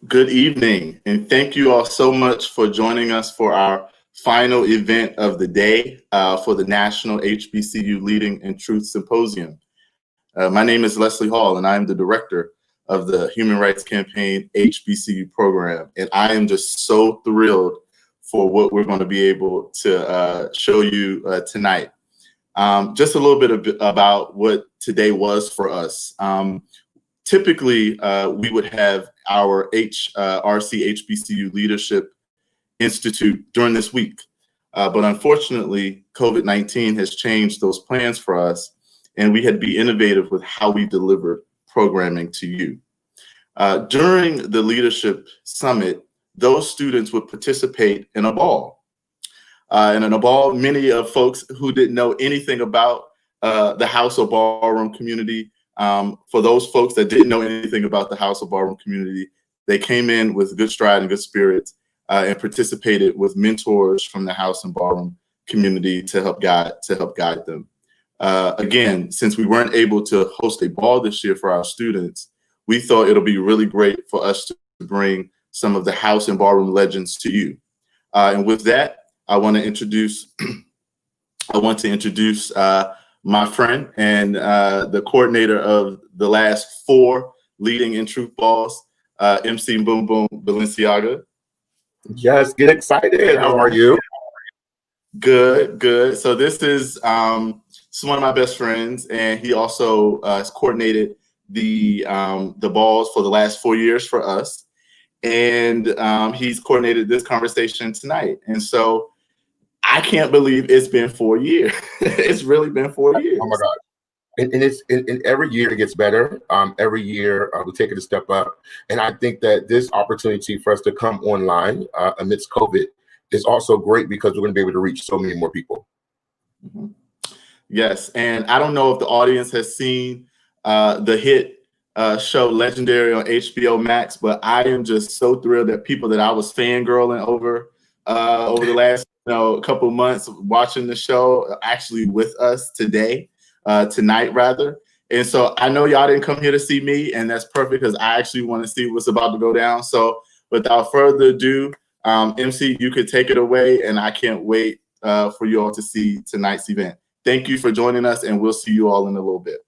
Good evening, and thank you all so much for joining us for our final event of the day for the National HBCU Leading in Truth Symposium. My name is Leslie Hall, and I am the director of the Human Rights Campaign HBCU program, and I am just so thrilled for what we're going to be able to show you tonight. Just a little bit about what today was for us. Typically, we would have our HRC HBCU Leadership Institute during this week. But unfortunately, COVID-19 has changed those plans for us, and we had to be innovative with how we delivered programming to you. During the Leadership Summit, those students would participate in a ball. And in a ball, many of folks who didn't know anything about the house or ballroom community, for those folks that didn't know anything about the house or ballroom community, they came in with good stride and good spirits and participated with mentors from the house and ballroom community to help guide them. Again, since we weren't able to host a ball this year for our students, we thought it'll be really great for us to bring some of the house and ballroom legends to you. And with that, I want to introduce my friend and the coordinator of the last 4 Leading in Truth balls, MC Boom Boom Balenciaga. Yes, get excited. How are you? Good, good. So this is one of my best friends, and he also has coordinated the balls for the last 4 years for us, and he's coordinated this conversation tonight. And so I can't believe it's been 4 years. It's really been 4 years. Oh my God. And every year it gets better. Every year we take it a step up. And I think that this opportunity for us to come online amidst COVID is also great because we're going to be able to reach so many more people. Mm-hmm. Yes. And I don't know if the audience has seen the hit show Legendary on HBO Max, but I am just so thrilled that people that I was fangirling over the last couple of months watching the show are actually with us tonight rather. And so I know y'all didn't come here to see me, and that's perfect because I actually want to see what's about to go down. So without further ado, MC, you could take it away, and I can't wait for you all to see tonight's event. Thank you for joining us, and we'll see you all in a little bit.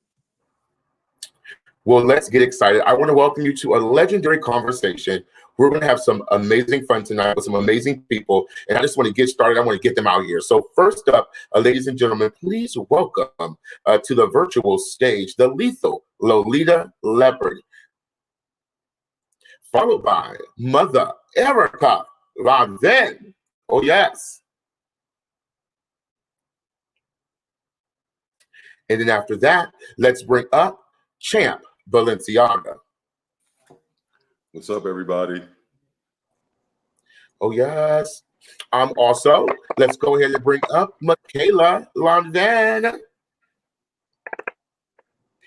Well, let's get excited. I want to welcome you to a legendary conversation. We're going to have some amazing fun tonight with some amazing people, and I just want to get started. I want to get them out here. So first up, ladies and gentlemen, please welcome to the virtual stage, the lethal Lolita Leopard, followed by Mother Erica Lanvin. Oh, yes. And then after that, let's bring up Champ Balenciaga. What's up, everybody? Oh, yes. Also, let's go ahead and bring up Makaylah Lanvin.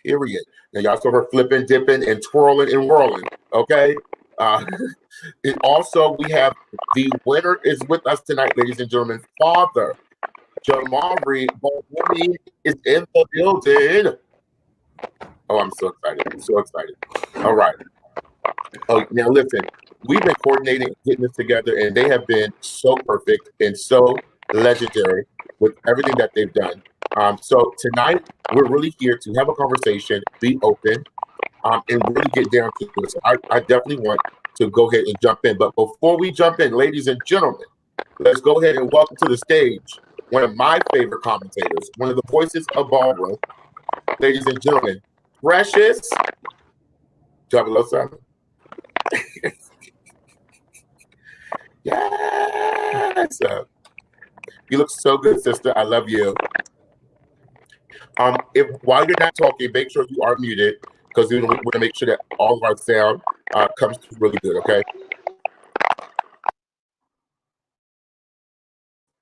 Period. Now, y'all saw her flipping, dipping, and twirling and whirling, okay? And also, we have the winner is with us tonight, ladies and gentlemen. Father Jamari Balmain is in the building. Oh, I'm so excited. I'm so excited. All right. Oh, now listen, we've been coordinating, getting this together, and they have been so perfect and so legendary with everything that they've done. So tonight, we're really here to have a conversation, be open, and really get down to it. So I definitely want to go ahead and jump in. But before we jump in, ladies and gentlemen, let's go ahead and welcome to the stage one of my favorite commentators, one of the voices of ballroom, ladies and gentlemen, Precious. Do you have a little something? Yes. You look so good, sister. I love you. If while you're not talking, make sure you are muted because we want to make sure that all of our sound comes through really good, okay?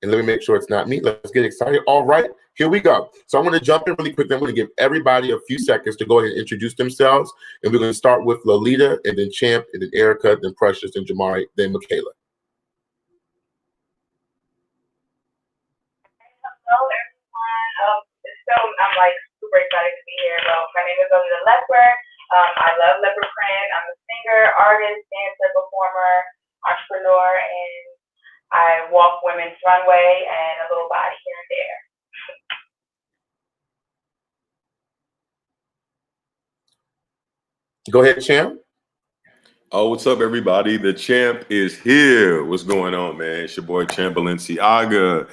And let me make sure it's not me. Let's get excited. All right, here we go. So I'm going to jump in really quick. I'm going to give everybody a few seconds to go ahead and introduce themselves. And we're going to start with Lolita, and then Champ, and then Erica, then Precious, then Jamari, then Makaylah. Hello, everyone. I'm super excited to be here. My name is Lolita Leopard. I love leopard print. I'm a singer, artist, dancer, performer, entrepreneur, and I walk women's runway and a little body here and there. Go ahead, Champ. Oh, what's up, everybody? The champ is here. What's going on, man? It's your boy, Champ Balenciaga.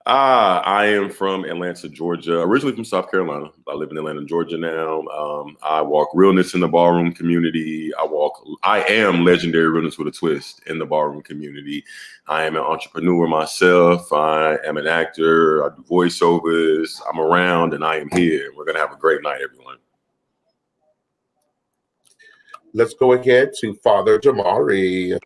I am from Atlanta, Georgia, originally from South Carolina. I live in Atlanta, Georgia now. I walk realness in the ballroom community. I am legendary realness with a twist in the ballroom community. I am an entrepreneur myself. I am an actor. I do voiceovers. I'm around and I am here. We're going to have a great night, everyone. Let's go ahead to Father Jamari.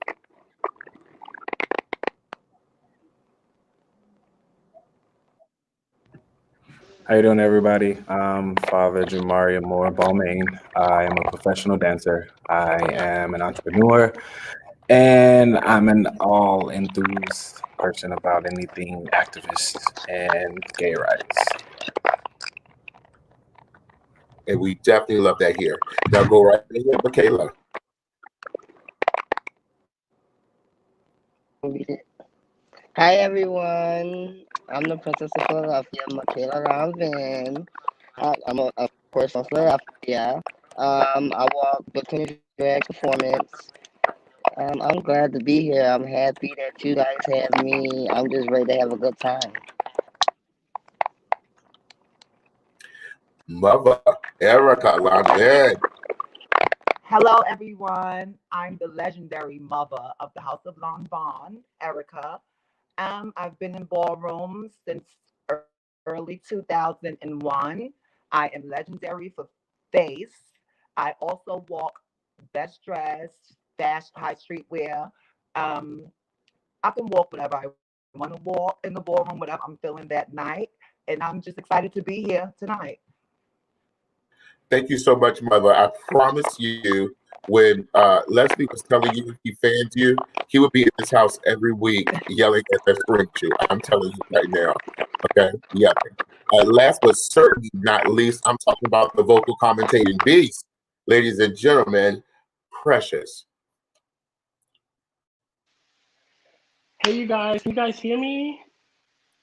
How you doing, everybody? I'm Father Jamari Balmain. I am a professional dancer. I am an entrepreneur, and I'm an all-enthused person about anything activist and gay rights. And we definitely love that here. Now go right ahead, Makaylah. Hi everyone, I'm the Princess of Philadelphia, Makaylah lanvin. I'm of course from Philadelphia. I walk between drag performance. I'm glad to be here. I'm happy that you guys have me. I'm just ready to have a good time. Mother Erica lanvin. Hello, everyone. I'm the legendary mother of the House of Lanvin, Erica. I've been in ballrooms since early 2001. I am legendary for face. I also walk best dressed, fast high street wear. I can walk whatever I want to walk in the ballroom, whatever I'm feeling that night. And I'm just excited to be here tonight. Thank you so much, Mother. I promise you, when Leslie was telling you he fans you, he would be at this house every week yelling at that spring shoe. I'm telling you right now. Okay? Yeah. Last but certainly not least, I'm talking about the vocal commentating beast. Ladies and gentlemen, Precious. Hey, you guys. Can you guys hear me?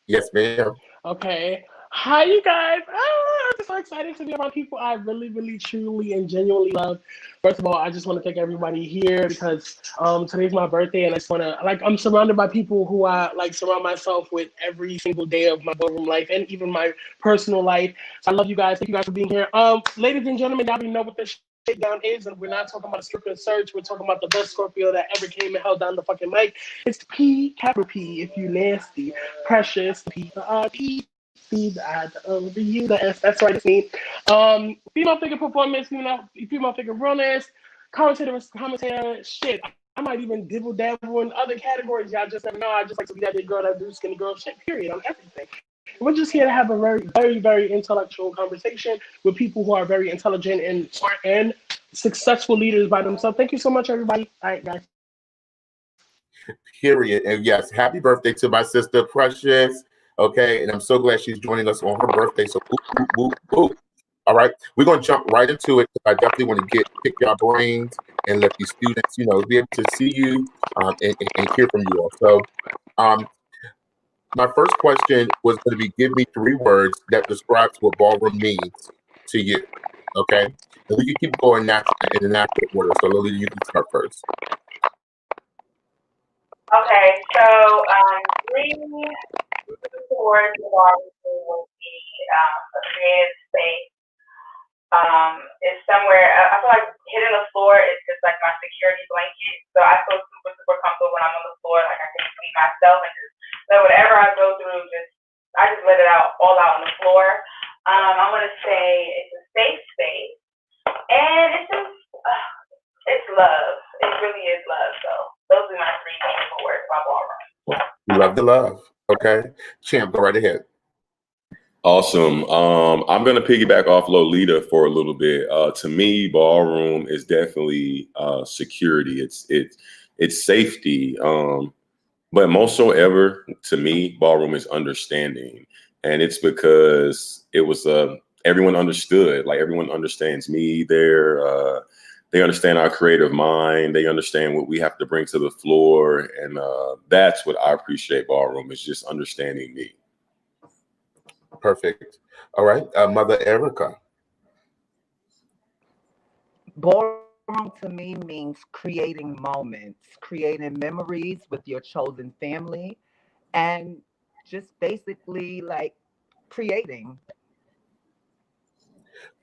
Yes, ma'am. Okay. Hi, you guys. I'm just so excited to be around people I really, really, truly, and genuinely love. First of all, I just want to thank everybody here because today's my birthday, and I just want to, I'm surrounded by people who I, surround myself with every single day of my ballroom life and even my personal life. So I love you guys. Thank you guys for being here. Ladies and gentlemen, y'all already know what this shit down is, and we're not talking about a Scorpio search. We're talking about the best Scorpio that ever came and held down the fucking mic. It's P, capital P, if you nasty. Precious, P, see that over you. That's right. It's me. Female figure performance, female figure realness, commentator, shit. I might even dibble dabble in other categories. Y'all just never know. I just like to be that big girl that do skinny girl shit. Period on everything. We're just here to have a very, very, very intellectual conversation with people who are very intelligent and smart and successful leaders by themselves. Thank you so much, everybody. All right, guys. Period. And yes, happy birthday to my sister, Precious. Okay, and I'm so glad she's joining us on her birthday. So, whoop, whoop, whoop. All right, we're going to jump right into it. I definitely want to pick your brains and let these students, be able to see you and hear from you all. So, my first question was going to be, give me 3 words that describes what ballroom means to you. Okay, and we can keep going in the natural order. So, Lolita, you can start first. Okay, so 3 words of ballroom would be a creative space. It's somewhere. I feel like hitting the floor is just like my security blanket. So I feel super, super comfortable when I'm on the floor. Like I can just be myself and just let whatever I go through, I just let it all out on the floor. I'm gonna say it's a safe space, and it's just it's love. It really is love. So those are my 3 beautiful words about ballroom. Love the love. Okay, Champ, go right ahead. Awesome. I'm going to piggyback off Lolita for a little bit. To me, ballroom is definitely security. It's safety. But most so ever, to me, ballroom is understanding. And it's because it was everyone understood. Like everyone understands me. They understand our creative mind. They understand what we have to bring to the floor, and that's what I appreciate ballroom, is just understanding me. Perfect. All right, Mother Erica. Ballroom to me means creating moments, creating memories with your chosen family, and just basically like creating.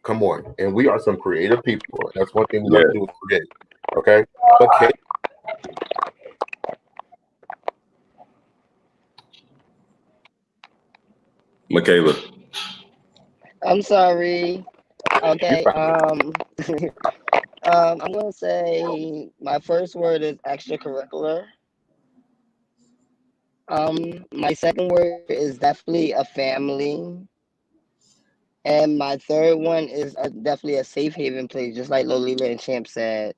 Come on. And we are some creative people. That's one thing we love Yeah. to do is create. Okay. Okay. Makaylah. I'm sorry. Okay. You're fine. I'm gonna say my first word is extracurricular. My second word is definitely a family, and my third one is definitely a safe haven place, just like Lolita and Champ said.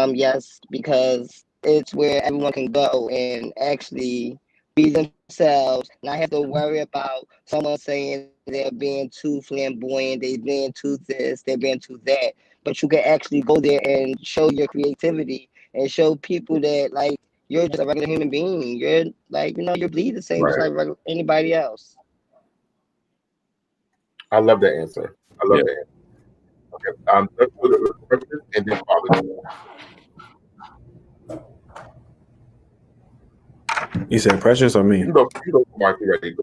Yes, because it's where everyone can go and actually be themselves, not have to worry about someone saying they're being too flamboyant, they're being too this, they're being too that. But you can actually go there and show your creativity and show people that like you're just a regular human being. You're like, you're bleed the same just Right. like anybody else. I love that answer. I love Yeah. that answer. Okay. Let's go to Precious and then Father. You said Precious or me? You know, Mark, you ready?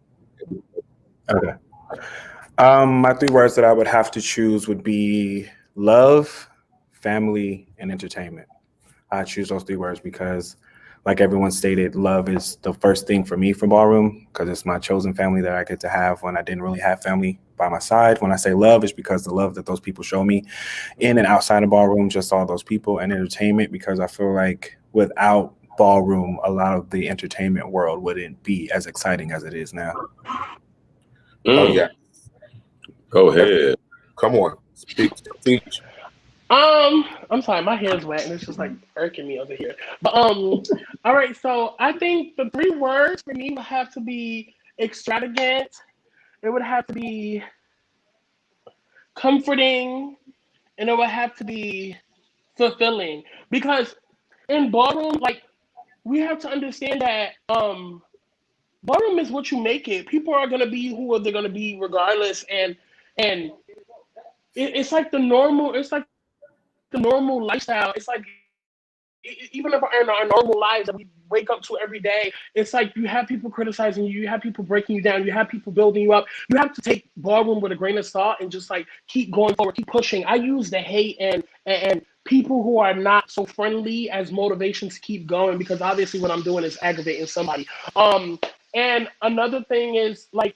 Okay. My 3 words that I would have to choose would be love, family, and entertainment. I choose those 3 words because, like everyone stated, love is the first thing for me from ballroom, because it's my chosen family that I get to have when I didn't really have family by my side. When I say love, it's because the love that those people show me in and outside of ballroom, just all those people, and entertainment, because I feel like without ballroom, a lot of the entertainment world wouldn't be as exciting as it is now. Oh, yeah. Go ahead. Come on. Speak. Teach. I'm sorry, my hair's wet and it's just like irking me over here. But all right, so I think the 3 words for me would have to be extravagant. It would have to be comforting, and it would have to be fulfilling. Because in ballroom, like we have to understand that ballroom is what you make it. People are gonna be who they're gonna be regardless, and it's like the normal. It's like the normal lifestyle. It's like even if in our normal lives that we wake up to every day, it's like you have people criticizing you, you have people breaking you down, you have people building you up. You have to take ballroom with a grain of salt and just like keep going forward, keep pushing. I use the hate and people who are not so friendly as motivation to keep going, because obviously what I'm doing is aggravating somebody. And another thing is like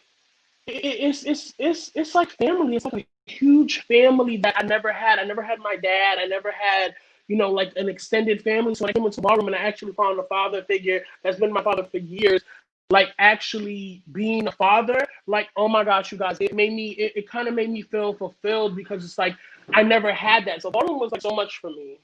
it's like family. It's like a huge family that I never had. I never had my dad. I never had, like an extended family. So when I came into ballroom and I actually found a father figure that's been my father for years, like actually being a father, like, oh my gosh, you guys, it kind of made me feel fulfilled, because it's like I never had that. So ballroom was like so much for me.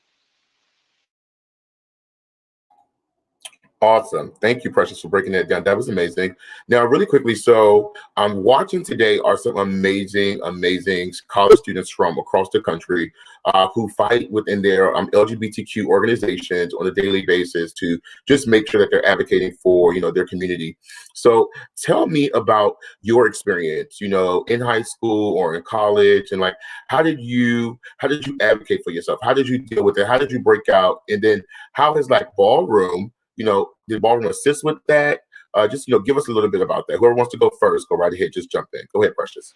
Awesome. Thank you, Precious, for breaking that down. That was amazing. Now, really quickly, so I'm watching today are some amazing college students from across the country who fight within their LGBTQ organizations on a daily basis to just make sure that they're advocating for, their community. So tell me about your experience, in high school or in college, and like, how did you advocate for yourself? How did you deal with it? How did you break out? And then how has like ballroom, did ballroom assist with that? Just, give us a little bit about that. Whoever wants to go first, go right ahead. Just jump in. Go ahead, Precious.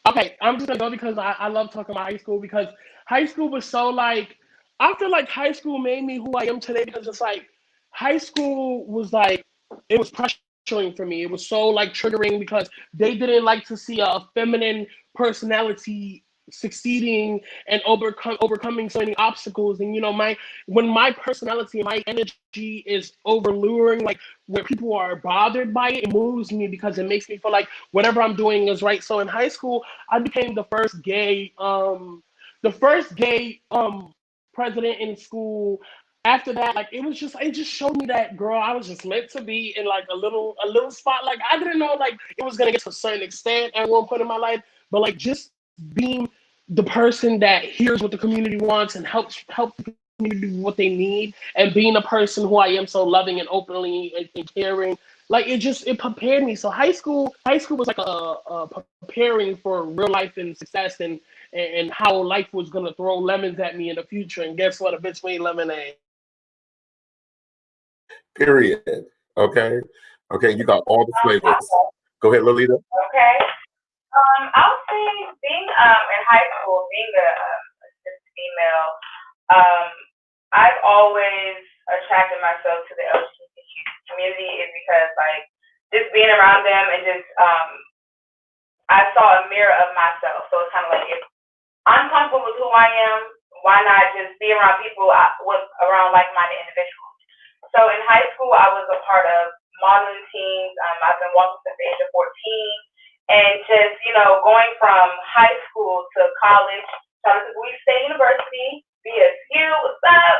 Okay, I'm just gonna go because I love talking about high school, because high school was so like, I feel like high school made me who I am today, because it's like high school was like, it was pressuring for me. It was so like triggering, because they didn't like to see a feminine personality succeeding and overcoming so many obstacles. And when my personality and my energy is overluring, like where people are bothered by it, it moves me, because it makes me feel like whatever I'm doing is right. So in high school, I became the first gay president in school. After that, like it just showed me that, girl, I was just meant to be in like a little spot. Like I didn't know like it was gonna get to a certain extent at one point in my life, but like just being the person that hears what the community wants and help the community with what they need, and being the person who I am, so loving and openly and caring. Like it prepared me. So high school was like a preparing for real life and success, and how life was gonna throw lemons at me in the future. And guess what? A bitch made lemonade. Period. Okay. Okay, you got all the flavors. Go ahead, Lolita. Okay. I would say being in high school, being a female, um, I've always attracted myself to the LGBTQ community is because like just being around them and just I saw a mirror of myself. So it's kind of like if I'm comfortable with who I am, why not just be around people with around like-minded individuals? So in high school, I was a part of modeling teams. I've been walking since the age of 14. And just, going from high school to college, shout out to Bowie State University, BSU, what's up?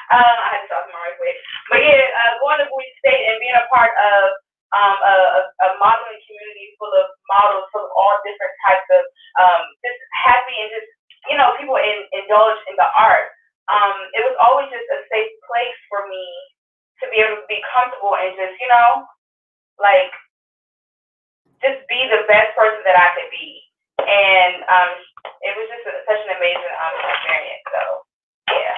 I had to talk to my right quick. But yeah, going to Bowie State and being a part of a modeling community full of models, full of all different types of just happy and just, people indulge in the art. It was always just a safe place for me to be able to be comfortable and just, like, just be the best person that I could be. And it was just such an amazing experience. So, yeah,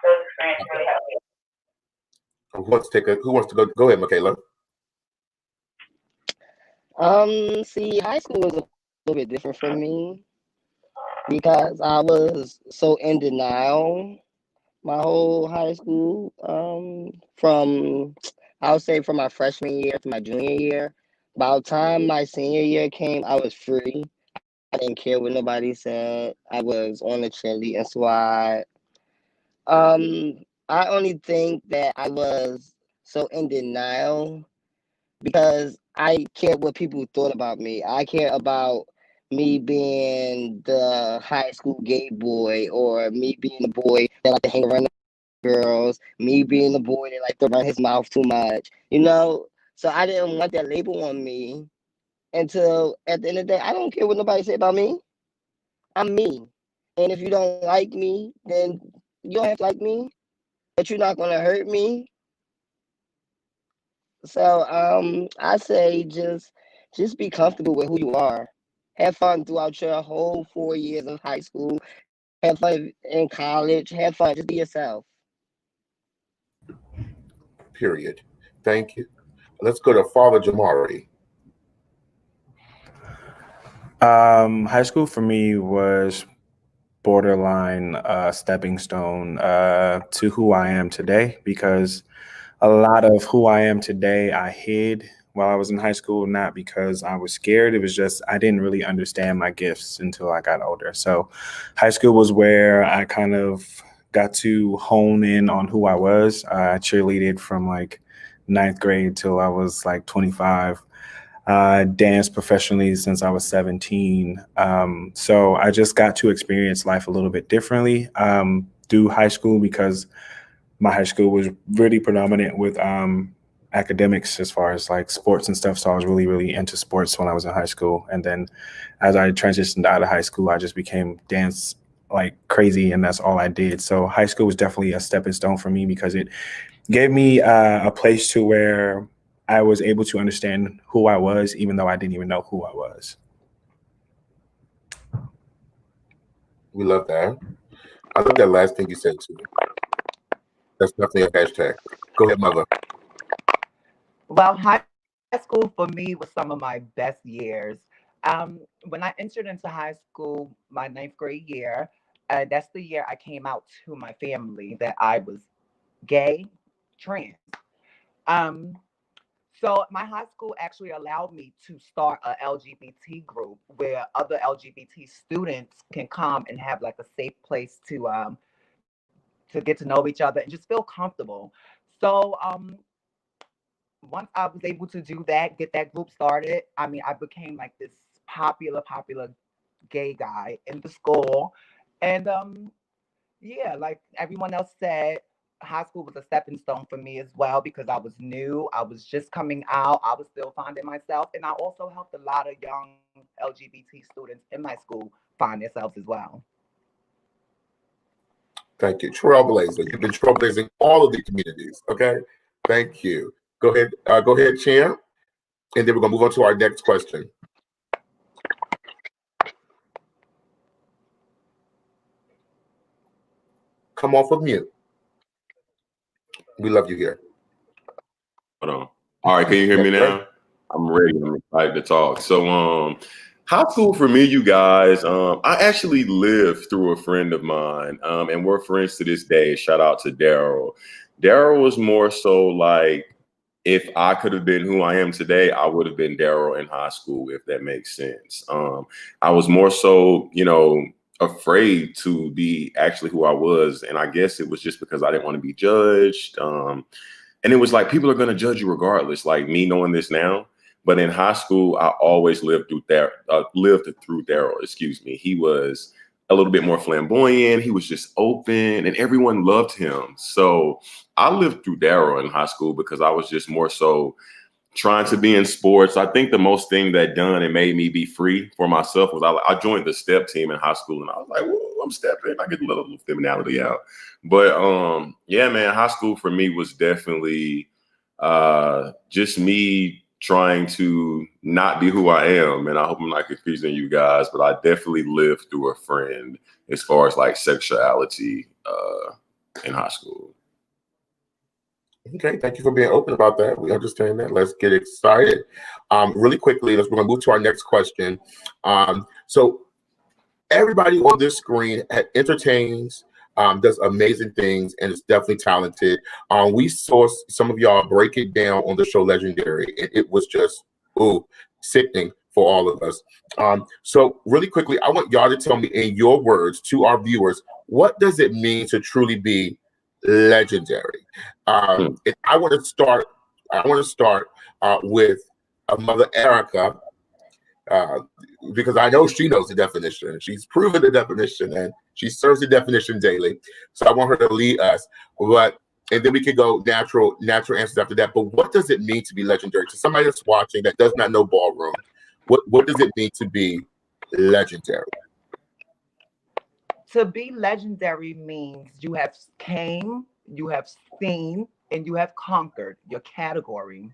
those experiences really helped me. Who wants to go? Go ahead, Makaylah. See, high school was a little bit different for me because I was so in denial my whole high school. From I would say from my freshman year to my junior year. By the time my senior year came, I was free. I didn't care what nobody said. I was on the cheerleading squad. I only think that I was so in denial because I cared what people thought about me. I care about me being the high school gay boy, or me being the boy that like to hang around the girls, me being the boy that like to run his mouth too much, So I didn't want that label on me until at the end of the day, I don't care what nobody say about me. I'm me. And if you don't like me, then you don't have to like me, but you're not gonna hurt me. So I say just be comfortable with who you are. Have fun throughout your whole 4 years of high school. Have fun in college. Have fun. Just be yourself. Period. Thank you. Let's go to Father Jamari. High school for me was borderline stepping stone to who I am today, because a lot of who I am today I hid while I was in high school, not because I was scared. It was just I didn't really understand my gifts until I got older. So high school was where I kind of got to hone in on who I was. I cheerleaded from like 9th grade till I was like 25. Danced professionally since I was 17. So I just got to experience life a little bit differently through high school, because my high school was really predominant with academics as far as like sports and stuff. So I was really, really into sports when I was in high school. And then as I transitioned out of high school, I just became dance like crazy, and that's all I did. So high school was definitely a stepping stone for me, because it gave me a place to where I was able to understand who I was, even though I didn't even know who I was. We love that. I love that last thing you said too. That's definitely a hashtag. Go ahead, Mother. Well, high school for me was some of my best years. When I entered into high school, my 9th grade year, that's the year I came out to my family that I was gay, trans. Um, so my high school actually allowed me to start a LGBT group where other LGBT students can come and have like a safe place to get to know each other and just feel comfortable. So once I was able to do that, get that group started, I mean, I became like this popular gay guy in the school. And yeah, like everyone else said, high school was a stepping stone for me as well because I was new. I was just coming out. I was still finding myself. And I also helped a lot of young LGBT students in my school find themselves as well. Thank you. Trailblazer. You've been trailblazing all of the communities. Okay. Thank you. Go ahead, Champ. And then we're gonna move on to our next question. Come off of mute. We love you here. Hold on. All right, can you hear me now? I'm ready. I'm excited to talk. So, high school for me, you guys, I actually lived through a friend of mine, and we're friends to this day. Shout out to Daryl. Daryl was more so like, if I could have been who I am today, I would have been Daryl in high school, if that makes sense. I was more so, afraid to be actually who I was. And I guess it was just because I didn't want to be judged. And it was like, people are going to judge you regardless, like me knowing this now. But in high school, I always lived through Daryl, excuse me. He was a little bit more flamboyant. He was just open and everyone loved him. So I lived through Daryl in high school because I was just more so trying to be in sports. I think the most thing that done and made me be free for myself was I joined the step team in high school, and I was like, whoa, I'm stepping. I get a little femininity out. But yeah, man, high school for me was definitely just me trying to not be who I am. And I hope I'm not confusing you guys, but I definitely lived through a friend as far as like sexuality in high school. Okay, thank you for being open about that. We understand that. Let's get excited. Really quickly, we're going to move to our next question. So everybody on this screen entertains, does amazing things, and is definitely talented. We saw some of y'all break it down on the show Legendary, and it was just, sickening for all of us. So really quickly, I want y'all to tell me in your words to our viewers, what does it mean to truly be legendary? And I want to start with Mother Erica, because I know she knows the definition. She's proven the definition and she serves the definition daily. So I want her to lead us. And then we can go natural answers after that. But what does it mean to be legendary? To somebody that's watching that does not know ballroom, what does it mean to be legendary? To be legendary means you have came, you have seen, and you have conquered your category.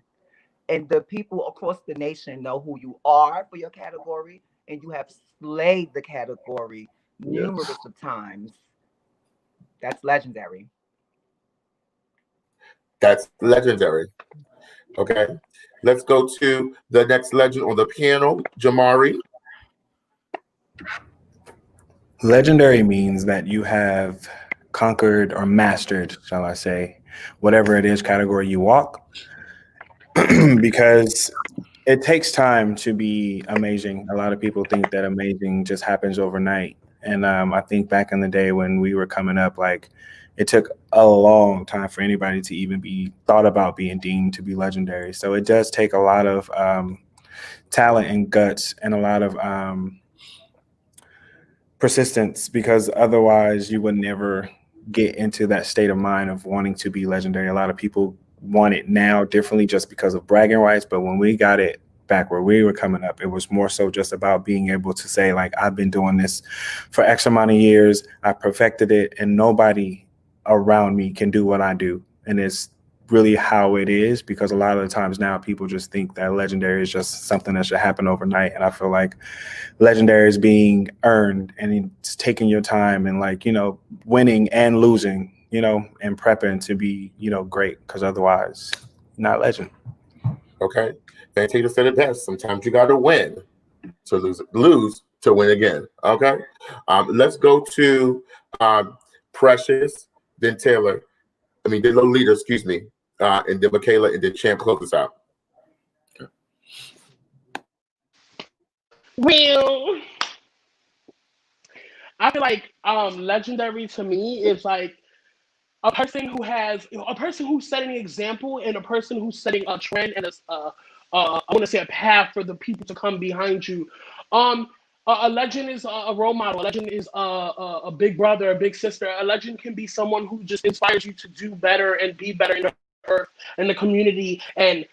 And the people across the nation know who you are for your category, and you have slayed the category numerous of times. That's legendary. That's legendary. Okay. Let's go to the next legend on the piano, Jamari. Legendary means that you have conquered or mastered, shall I say, whatever it is category you walk, because it takes time to be amazing. A lot of people think that amazing just happens overnight. And I think back in the day when we were coming up, like it took a long time for anybody to even be thought about being deemed to be legendary. So it does take a lot of talent and guts and a lot of persistence, because otherwise you would never get into that state of mind of wanting to be legendary. A lot of people want it now differently just because of bragging rights. But when we got it back where we were coming up, it was more so just about being able to say, like, I've been doing this for X amount of years. I perfected it and nobody around me can do what I do. And it's really how it is, because a lot of the times now people just think that legendary is just something that should happen overnight. And I feel like legendary is being earned, and it's taking your time and, like, winning and losing, and prepping to be, great, because otherwise not legend. Okay. Fantasia said it best. Sometimes you got to win to lose to win again. Okay. Let's go to Precious, then Taylor. Then Lolita, excuse me, and then Makaylah, and then Champ close us out. Well, I feel like legendary to me is like a person who's setting an example, and a person who's setting a trend and I want to say a path for the people to come behind you. A legend is a role model. A legend is a big brother, a big sister. A legend can be someone who just inspires you to do better and be better in the earth, in the community, and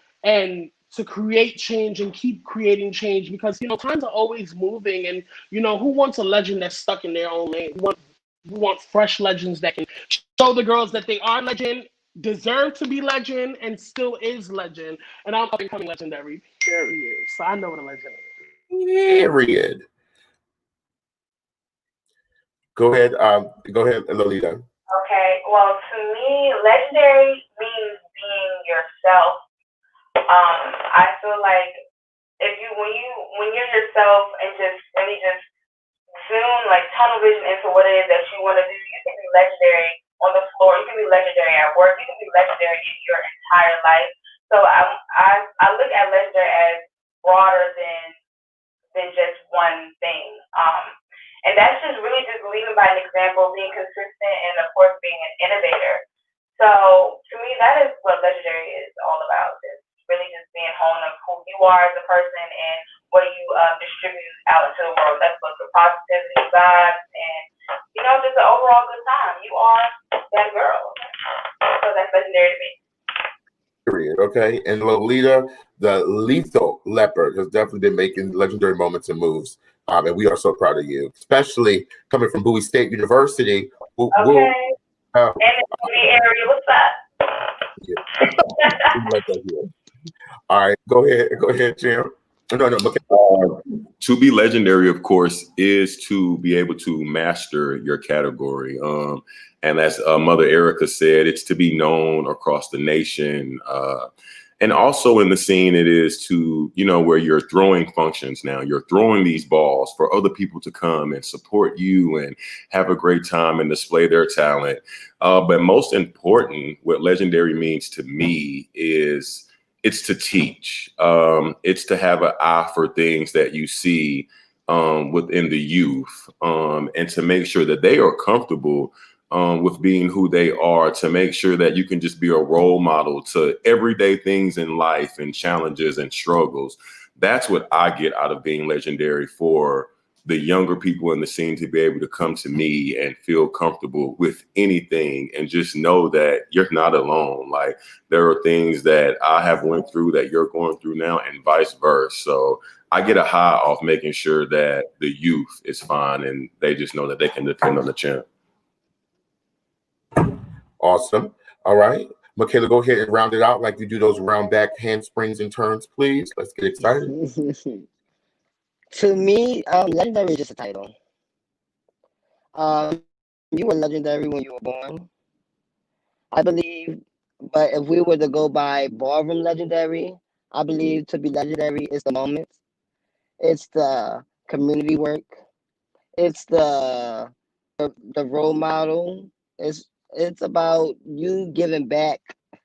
to create change and keep creating change, because times are always moving, and who wants a legend that's stuck in their own lane? We want fresh legends that can show the girls that they are legend, deserve to be legend, and still is legend. And I'm up and coming legendary. Period. So I know what a legend is. Period. Go ahead, Lolita. Okay, well, to me, legendary means being yourself. I feel like when you're yourself and just really just zoom, like tunnel vision into what it is that you want to do, you can be legendary on the floor, you can be legendary at work, you can be legendary in your entire life. So I look at legendary as broader than just one thing. And that's just really just leading by an example, being consistent, and of course being an innovator. So to me, that is what legendary is all about. It's really just being home of who you are as a person and what you distribute out into the world. That's what the positivity, vibes, and just an overall good time. You are that girl. So that's legendary to me. Period. Okay. And Lolita, the lethal leopard, has definitely been making legendary moments and moves. And we are so proud of you, especially coming from Bowie State University. Okay. And in the area, what's that? All right. Go ahead, Jim. No. To be legendary, of course, is to be able to master your category. And as Mother Erica said, it's to be known across the nation. And also in the scene, it is to, where you're throwing functions now. You're throwing these balls for other people to come and support you and have a great time and display their talent. But most important, what legendary means to me is it's to teach. It's to have an eye for things that you see within the youth, and to make sure that they are comfortable with being who they are, to make sure that you can just be a role model to everyday things in life and challenges and struggles. That's what I get out of being legendary, for the younger people in the scene to be able to come to me and feel comfortable with anything and just know that you're not alone. Like, there are things that I have went through that you're going through now, and vice versa. So I get a high off making sure that the youth is fine and they just know that they can depend on the champ. Awesome. All right. Makaylah, go ahead and round it out like you do those round back handsprings and turns, please. Let's get excited. To me, legendary is just a title. You were legendary when you were born, I believe. But if we were to go by ballroom legendary, I believe to be legendary is the moments. It's the community work. It's the role model. It's about you giving back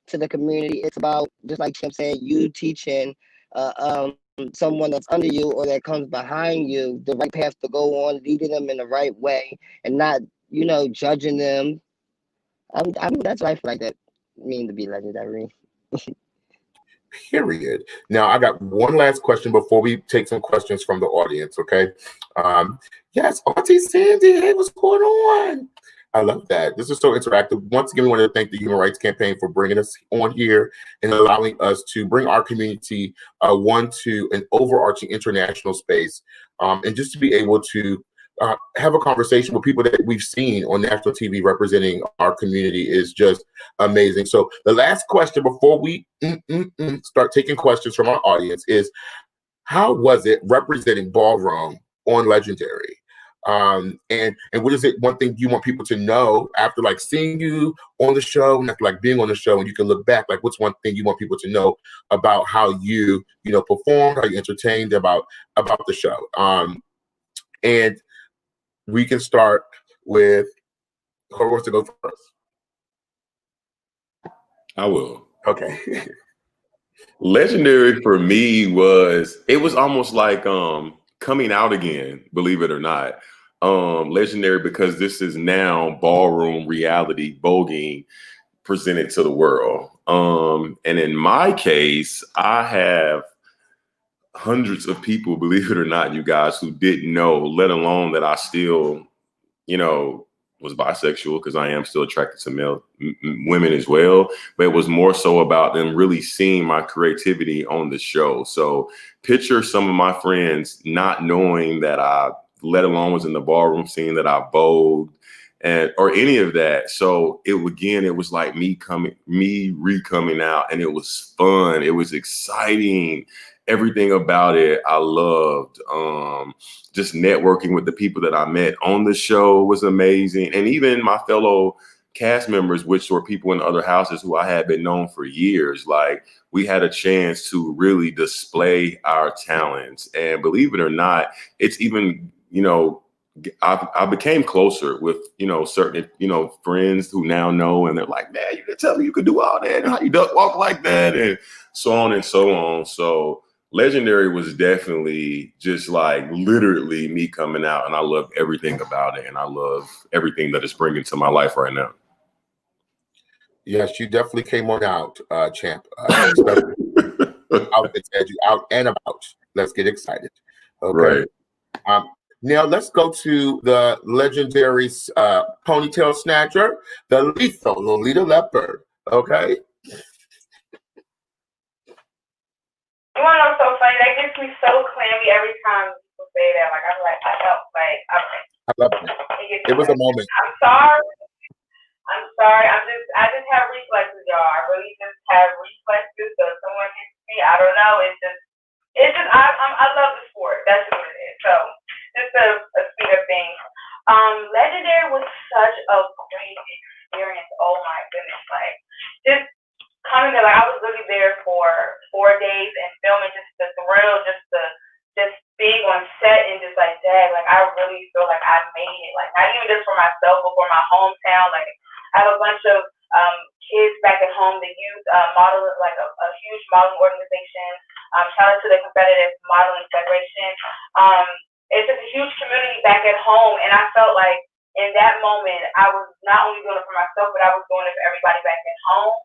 to the community. It's about, just like Tim said, you teaching someone that's under you or that comes behind you the right path to go on, leading them in the right way, and not judging them. That's what I feel like that mean to be legendary. Period. Now, I got one last question before we take some questions from the audience, okay? Yes, Auntie Sandy, hey, what's going on? I love that. This is so interactive. Once again, we want to thank the Human Rights Campaign for bringing us on here and allowing us to bring our community to an overarching international space, and just to be able to have a conversation with people that we've seen on national TV representing our community is just amazing. So the last question before we start taking questions from our audience is, how was it representing ballroom on Legendary? And what is it, one thing you want people to know after like seeing you on the show and after like being on the show, and you can look back, like what's one thing you want people to know about how you performed, how you entertained, about the show? And we can start with who wants to go first. I will. Okay. Legendary for me was almost like coming out again, believe it or not. Legendary because this is now ballroom reality voguing presented to the world. And in my case, I have hundreds of people, believe it or not, you guys, who didn't know, let alone that I still, was bisexual, because I am still attracted to women as well. But it was more so about them really seeing my creativity on the show. So picture some of my friends not knowing that I, let alone was in the ballroom scene, that I bowed and or any of that. So it was like me re-coming out, and it was fun. It was exciting. Everything about it I loved. Just networking with the people that I met on the show was amazing. And even my fellow cast members, which were people in other houses who I had been known for years, like we had a chance to really display our talents. And believe it or not, it's even, I became closer with, certain, friends who now know, and they're like, man, you didn't tell me you could do all that, and how you duck walk like that, and so on and so on. So Legendary was definitely just like literally me coming out, and I love everything about it, and I love everything that it's bringing to my life right now. Yes, you definitely came on out, champ. Especially out and about. Let's get excited. Okay. Right. Now let's go to the legendary ponytail snatcher, the lethal Lolita Leopard. Okay. You want to know what's so funny? That gets me so clammy every time people say that. Like, I'm like, I know, like, I love it. It was a moment. I'm sorry. I just have reflexes, y'all. I really just have reflexes. So if someone hits me, I don't know. I love the sport. That's what it is. So just a speed of things. Legendary was such a great experience. Oh my goodness. Like, just coming there, like I was really there for 4 days and filming, just the thrill, just being on set and just like, dang, like I really feel like I made it. Like not even just for myself, but for my hometown. Like I have a bunch of kids back at home that use model, like a huge modeling organization. Shout out to the Competitive Modeling Federation. It's just a huge community back at home, and I felt like in that moment I was not only doing it for myself, but I was doing it for everybody back at home.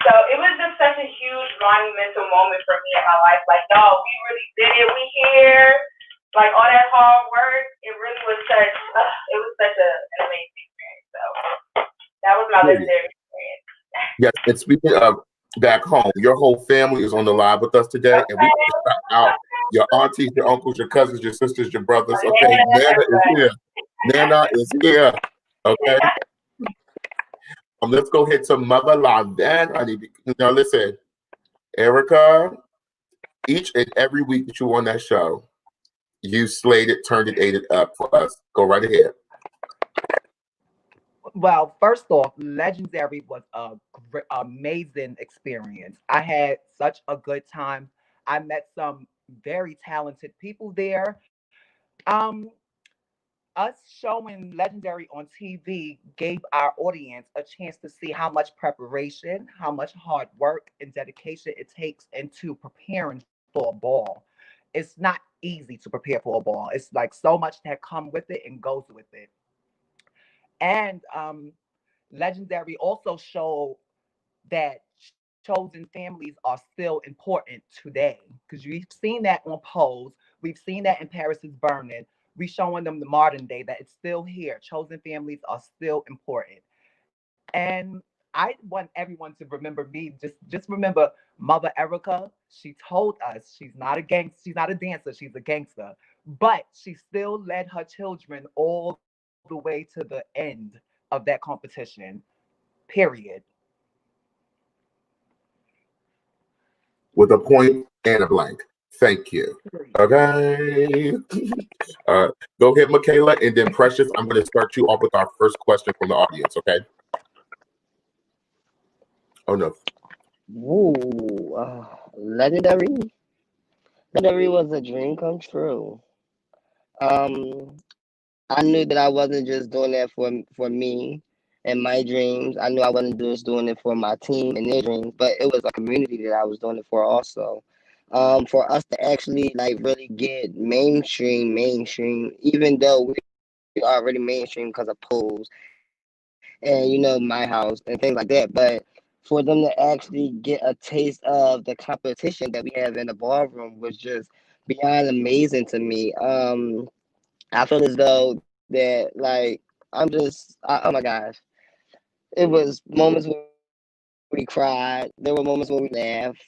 So it was just such a huge monumental moment for me in my life. Like, dog, we really did it. We here. Like all that hard work. It really was such an amazing experience. So that was my legendary experience. Yes, and speaking of back home, your whole family is on the live with us today, and we want to shout out your aunties, your uncles, your cousins, your sisters, your brothers. Okay, Nana is here. Nana is here. Okay. Let's go ahead to Mother Lanvin. Now listen, Erica, each and every week that you were on that show, you slayed it, turned it, ate it up for us. Go right ahead. Well, first off, Legendary was a amazing experience. I had such a good time. I met some very talented people there. Us showing Legendary on TV gave our audience a chance to see how much preparation, how much hard work and dedication it takes into preparing for a ball. It's not easy to prepare for a ball. It's like so much that comes with it and goes with it. And Legendary also showed that chosen families are still important today, because we've seen that on Pose, we've seen that in Paris is Burning. We're showing them the modern day that it's still here. Chosen families are still important. And I want everyone to remember me. Just remember Mother Erica. She told us she's not a dancer, she's a gangster. But she still led her children all the way to the end of that competition. Period. With a point and a blank. Thank you. Okay. Go ahead, Makaylah, and then Precious, I'm going to start you off with our first question from the audience, okay? Oh, no. Ooh, Legendary. Legendary was a dream come true. I knew that I wasn't just doing that for me and my dreams. I knew I wasn't just doing it for my team and their dreams, but it was a community that I was doing it for also. For us to actually like really get mainstream, even though we already mainstream because of Pose and my house and things like that, but for them to actually get a taste of the competition that we have in the ballroom was just beyond amazing to me. I feel as though that like Oh my gosh. It was moments where we cried. There were moments where we laughed.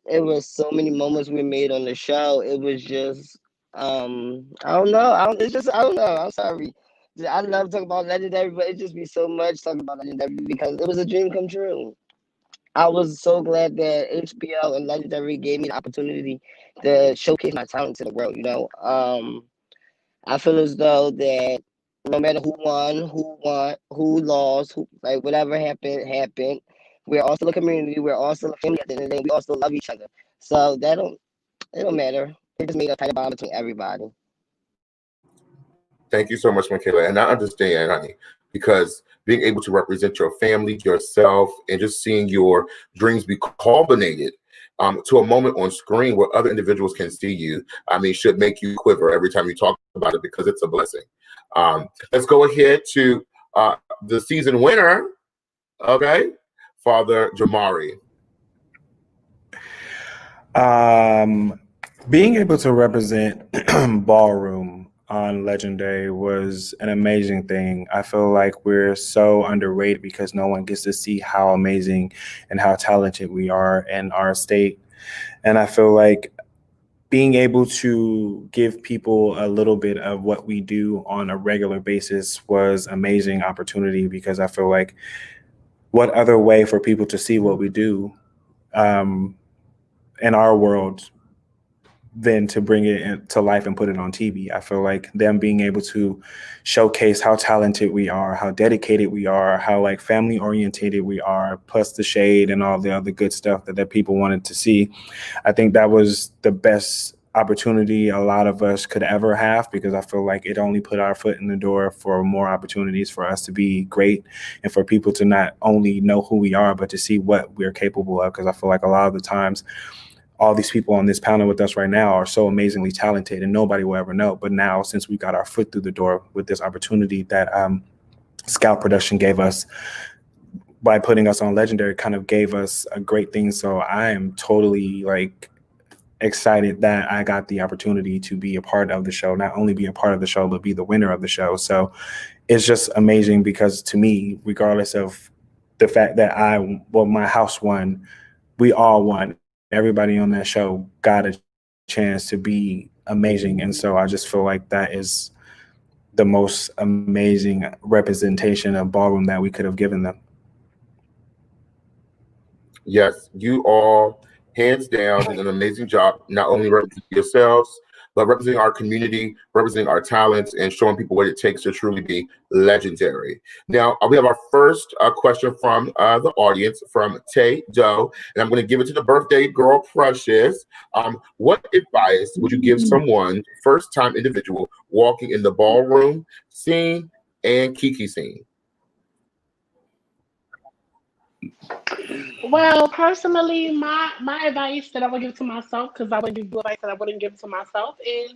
It was so many moments we made on the show. It was just, I don't know. I don't know. I'm sorry. I love talking about Legendary, but it just be so much talking about Legendary because it was a dream come true. I was so glad that HBO and Legendary gave me the opportunity to showcase my talent to the world. I feel as though that no matter who lost, like whatever happened. We're all still a community. We're all still a family at the end of the day. We all still love each other. So it don't matter. It just made a tight bond between everybody. Thank you so much, Makaylah. And I understand, honey, because being able to represent your family, yourself, and just seeing your dreams be culminated to a moment on screen where other individuals can see you, should make you quiver every time you talk about it because it's a blessing. Let's go ahead to the season winner, okay? Father Jamari. Being able to represent ballroom on Legendary was an amazing thing. I feel like we're so underrated because no one gets to see how amazing and how talented we are in our state. And I feel like being able to give people a little bit of what we do on a regular basis was amazing opportunity because I feel like what other way for people to see what we do in our world than to bring it to life and put it on TV. I feel like them being able to showcase how talented we are, how dedicated we are, how like family orientated we are, plus the shade and all the other good stuff that people wanted to see. I think that was the best opportunity a lot of us could ever have because I feel like it only put our foot in the door for more opportunities for us to be great and for people to not only know who we are, but to see what we're capable of. Because I feel like a lot of the times all these people on this panel with us right now are so amazingly talented and nobody will ever know. But now, since we got our foot through the door with this opportunity that Scout Production gave us by putting us on Legendary, kind of gave us a great thing. So I am totally like excited that I got the opportunity to be a part of the show, not only be a part of the show, but be the winner of the show. So it's just amazing because to me, regardless of the fact that my house won, we all won. Everybody on that show got a chance to be amazing. And so I just feel like that is the most amazing representation of ballroom that we could have given them. Yes, you all, hands down, did an amazing job, not only representing yourselves, but representing our community, representing our talents, and showing people what it takes to truly be legendary. Now, we have our first question from the audience, from Tay Doe, and I'm going to give it to the birthday girl, Precious. What advice would you give someone, first-time individual, walking in the ballroom scene and Kiki scene? Well, personally, my advice that I would give to myself, because I would give advice that I wouldn't give to myself, is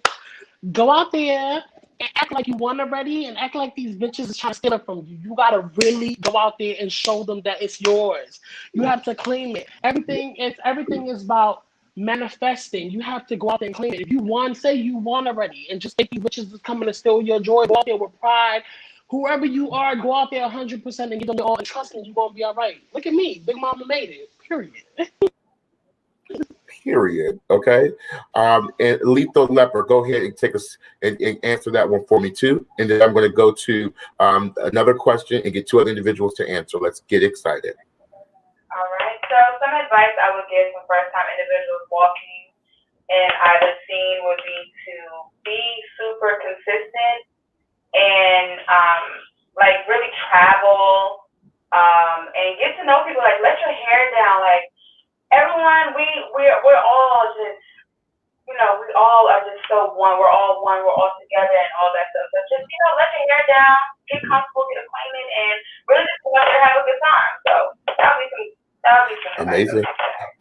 go out there and act like you won already and act like these bitches is trying to steal it from you. You gotta really go out there and show them that it's yours. You have to claim it. Everything is about manifesting. You have to go out there and claim it. If you won, say you won already, and just think these bitches is coming to steal your joy. Go out there with pride. Whoever you are, go out there 100% and give them your all. And trust me, you're gonna be all right. Look at me, Big Mama made it. Period. Period. Okay. And Lolita Leopard, go ahead and take us and answer that one for me too. And then I'm going to go to another question and get two other individuals to answer. Let's get excited. All right. So some advice I would give for first-time individuals walking in either scene would be to be super consistent and like really travel and get to know people. Like let your hair down. Like everyone, we're all just, we all are just so one. We're all one. We're all together and all that stuff. So just, let your hair down, get comfortable, get acquainted, and really just go out there and have a good time. So that would be some amazing.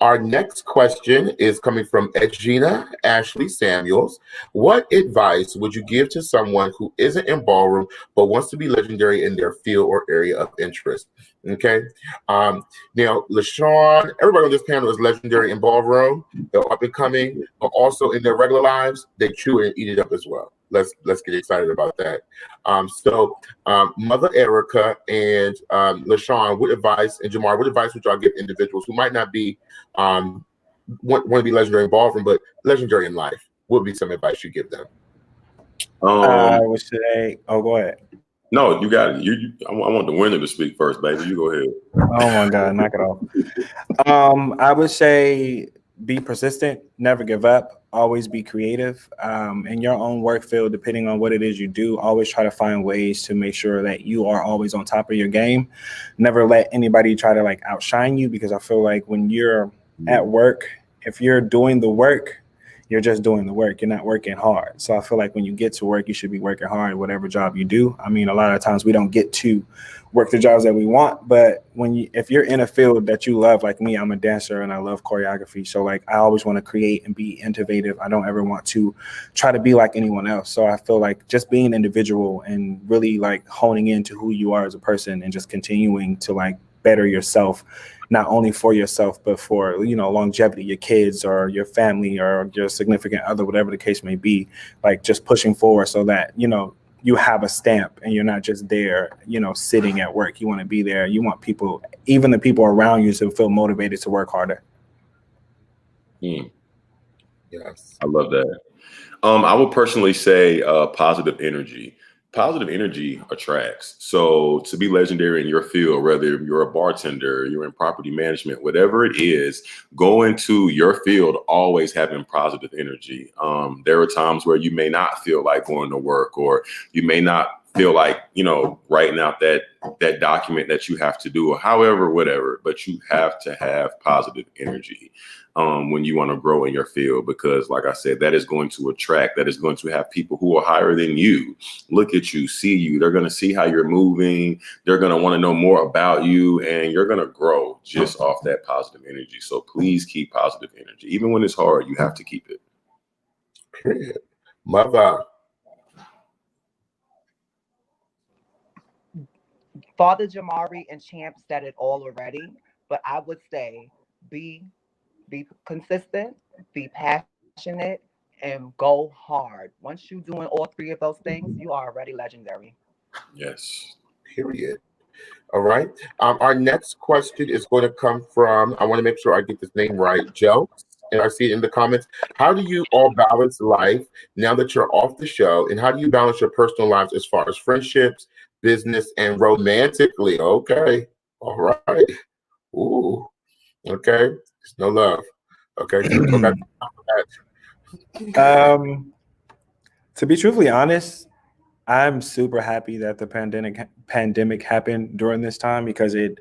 Our next question is coming from Edgina Ashley Samuels. What advice would you give to someone who isn't in ballroom but wants to be legendary in their field or area of interest? Okay. Now, LaShawn, everybody on this panel is legendary in ballroom. They're up and coming, but also in their regular lives, they chew it and eat it up as well. let's get excited about that. So Mother Erica and LaShawn, what advice, and Jamari, what advice would y'all give individuals who might not be want to be legendary in ballroom, but legendary in life? What would be some advice you give them? I would say, oh, go ahead. No, you got it. I want the winner to speak first, baby. You go ahead. Oh my God, knock it off. I would say be persistent, never give up, always be creative. In your own work field, depending on what it is you do, always try to find ways to make sure that you are always on top of your game. Never let anybody try to like outshine you, because I feel like when you're at work, if you're doing the work, you're just doing the work. You're not working hard. So I feel like when you get to work, you should be working hard, whatever job you do. I mean, a lot of times we don't get to work the jobs that we want, but if you're in a field that you love, like me, I'm a dancer and I love choreography. So like, I always want to create and be innovative. I don't ever want to try to be like anyone else. So I feel like just being an individual and really like honing into who you are as a person and just continuing to like better yourself, not only for yourself, but for, you know, longevity, your kids or your family or your significant other, whatever the case may be, like just pushing forward so that, you know, you have a stamp and you're not just there, you know, sitting at work. You want to be there. You want people, even the people around you, to feel motivated to work harder. Yes. I love that. I would personally say positive energy. Positive energy attracts. So to be legendary in your field, whether you're a bartender, you're in property management, whatever it is, go into your field always having positive energy. There are times where you may not feel like going to work, or you may not feel like, you know, writing out that document that you have to do, or however, whatever, but you have to have positive energy when you want to grow in your field, because like I said, that is going to attract, that is going to have people who are higher than you look at you, see you. They're going to see how you're moving. They're going to want to know more about you, and you're going to grow just off that positive energy. So please keep positive energy. Even when it's hard, you have to keep it. Period. Mother. Father Jamari and Champ said it all already, but I would say be consistent, be passionate, and go hard. Once you're doing all three of those things, you are already legendary. Yes. Period. All right. Our next question is going to come from, I want to make sure I get this name right, Joe. And I see it in the comments. How do you all balance life now that you're off the show? And how do you balance your personal lives as far as friendships, business, and romantically? Okay. All right. Ooh. Okay. There's no love. Okay. So we go back to that. To be truthfully honest, I'm super happy that the pandemic happened during this time, because it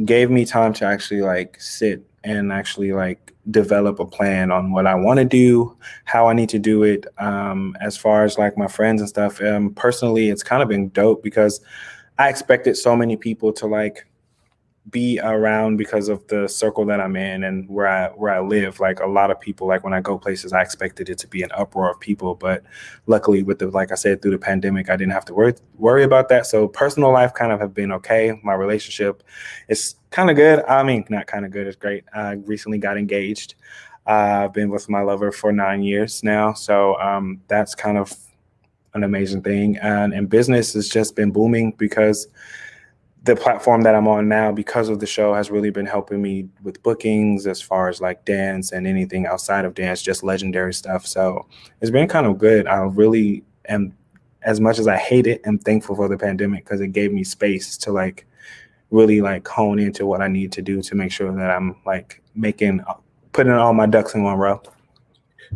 gave me time to actually like sit and actually like develop a plan on what I want to do, how I need to do it. As far as like my friends and stuff, personally, it's kind of been dope, because I expected so many people to like be around because of the circle that I'm in and where I live. Like a lot of people, like when I go places, I expected it to be an uproar of people, but luckily with like I said, through the pandemic, I didn't have to worry about that. So personal life kind of have been okay. My relationship is kind of good. I mean, not kind of good, it's great. I recently got engaged. I've been with my lover for 9 years now. So that's kind of an amazing thing. And business has just been booming, because the platform that I'm on now, because of the show, has really been helping me with bookings as far as like dance and anything outside of dance, just legendary stuff. So it's been kind of good. I really am, as much as I hate it, I'm thankful for the pandemic, because it gave me space to like really like hone into what I need to do to make sure that I'm like putting all my ducks in one row.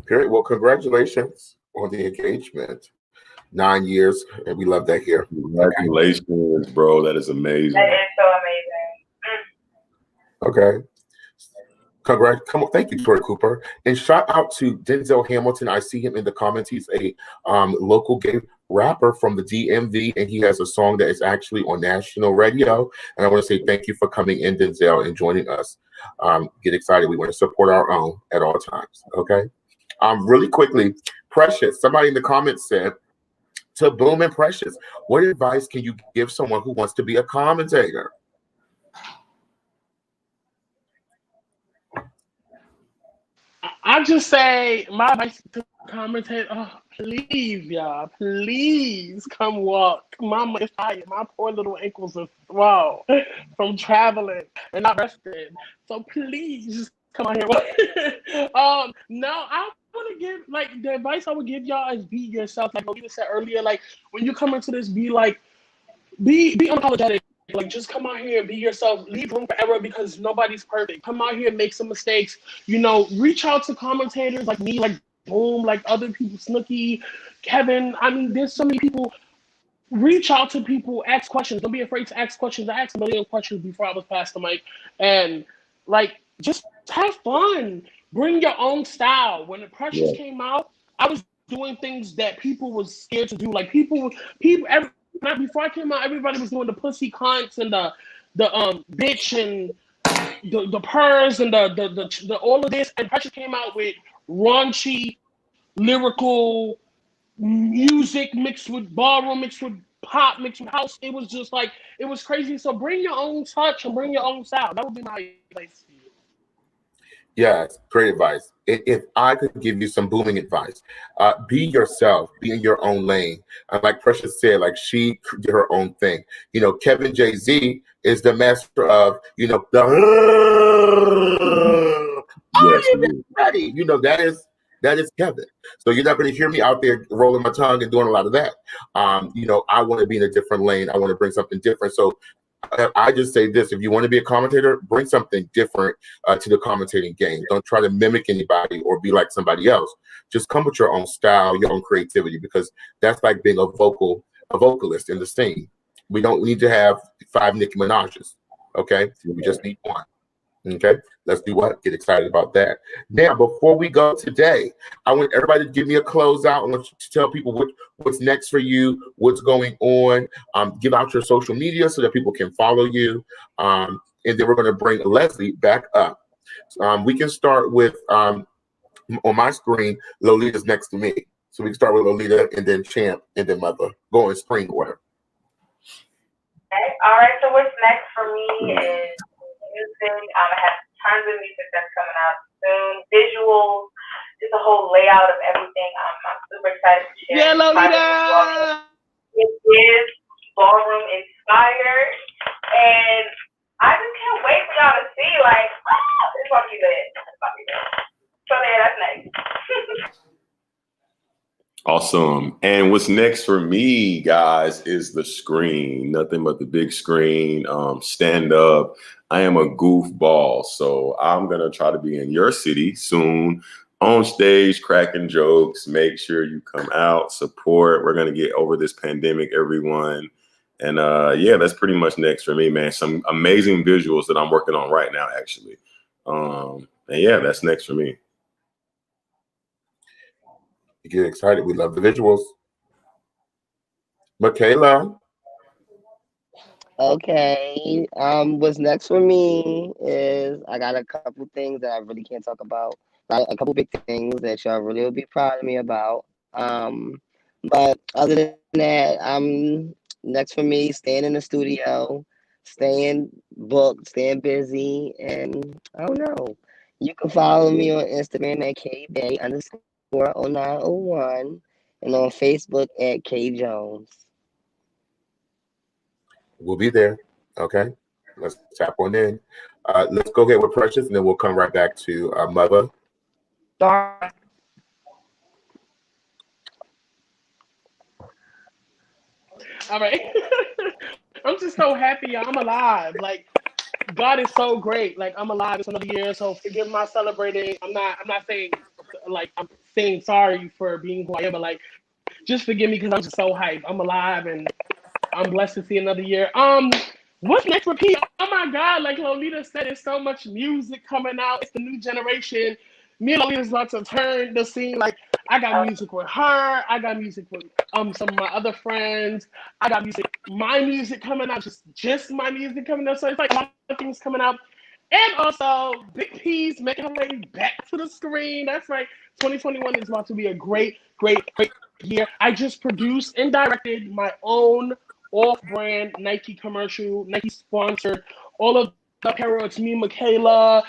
Period. Well, congratulations on the engagement. 9 years, and we love that here. Congratulations, bro. That is amazing. That is so amazing. Okay. Congrats. Come on. Thank you, Tori Cooper. And shout out to Denzel Hamilton. I see him in the comments. He's a local gay rapper from the DMV, and he has a song that is actually on national radio. And I want to say thank you for coming in, Denzel, and joining us. Get excited. We want to support our own at all times. Okay. Really quickly, Precious. Somebody in the comments said, to Boom and Precious, what advice can you give someone who wants to be a commentator? I just say my advice to Commentate. Oh, please, y'all. Please come walk. Mama is tired. My poor little ankles are wow from traveling and not resting. So please just come on here. No, I want to give like the advice I would give y'all is be yourself. Like Lolita said earlier, like when you come into this, be like be unapologetic. Like just come out here and be yourself. Leave room for error because nobody's perfect. Come out here and make some mistakes. You know, reach out to commentators like me, like Boom, like other people, Snooki, Kevin. I mean, there's so many people. Reach out to people, ask questions. Don't be afraid to ask questions. I asked a million questions before I was past the mic, and like just have fun. Bring your own style. When the pressures came out, I was doing things that people was scared to do. Like before I came out, everybody was doing the pussy cunts and the bitch and the purrs and the all of this. And pressure came out with raunchy, lyrical music mixed with ballroom, mixed with pop, mixed with house. It was just like it was crazy. So bring your own touch and bring your own style. That would be my advice to you. Yes, great advice. If I could give you some booming advice, be yourself, be in your own lane. Like Precious said, like she did her own thing. You know, Kevin Jay-Z is the master of, you know, the ready. You know, that is Kevin. So you're not going to hear me out there rolling my tongue and doing a lot of that. You know, I want to be in a different lane. I want to bring something different. So I just say this: if you want to be a commentator, bring something different to the commentating game. Don't try to mimic anybody or be like somebody else. Just come with your own style, your own creativity, because that's like being a vocalist in the scene. We don't need to have 5 Nicki Minaj's. Okay, we just need one. Okay, let's do what? Get excited about that. Now, before we go today, I want everybody to give me a closeout. I want you to tell people what's next for you, what's going on. Give out your social media so that people can follow you. And then we're going to bring Leslie back up. We can start with, on my screen, Lolita's next to me. So we can start with Lolita and then Champ and then Mother. Go in screen order. Okay. All right, so what's next for me is music. I have tons of music that's coming out soon. Visuals, just a whole layout of everything. I'm super excited to share. Yeah, Lolita! It is ballroom inspired, and I just can't wait for y'all to see. Like, it's gonna be lit. It's gonna be lit. So yeah, that's next. Awesome. And what's next for me, guys, is the screen. Nothing but the big screen, stand up. I am a goofball, so I'm going to try to be in your city soon, on stage, cracking jokes. Make sure you come out, support. We're going to get over this pandemic, everyone. And yeah, that's pretty much next for me, man. Some amazing visuals that I'm working on right now, actually. And yeah, that's next for me. You get excited. We love the visuals. Makaylah. Okay. What's next for me is I got a couple things that I really can't talk about. A couple big things that y'all really will be proud of me about. But other than that, next for me, staying in the studio, staying booked, staying busy, and I don't know. You can follow me on Instagram at kbay_0901 and on Facebook at kjones. We'll be there. Okay, let's tap on in. Let's go ahead with Precious, and then we'll come right back to Mother. All right. I'm just so happy I'm alive. Like God is so great. Like I'm alive. It's another year. So forgive my celebrating. I'm not saying like I'm saying sorry for being who I am, but like just forgive me because I'm just so hyped. I'm alive and I'm blessed to see another year. What's next for P? Oh my God, like Lolita said, there's so much music coming out. It's the new generation. Me and Lolita's about to turn the scene. Like I got music with her. I got music with some of my other friends. I got my music coming out, just my music coming out. So it's like a lot of things coming out. And also Big P's making her way back to the screen. That's right. 2021 is about to be a great year. I just produced and directed my own off-brand Nike commercial, Nike sponsored. All of the apparel, it's me, Makaylah,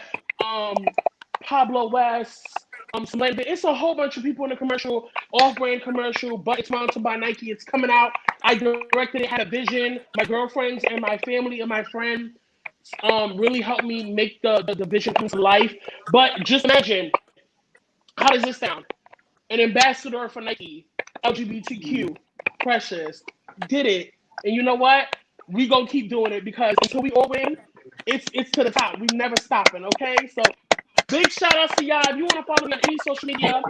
Pablo West, some lanvin. It's a whole bunch of people in the commercial, off-brand commercial, but it's sponsored by Nike. It's coming out. I directed it, had a vision. My girlfriends and my family and my friend really helped me make the vision come to life. But just imagine, how does this sound? An ambassador for Nike, LGBTQ, Precious, did it. And you know what? We gonna keep doing it because until we all win, it's to the top. We never stopping, okay? So big shout outs to y'all. If you want to follow me on any social media,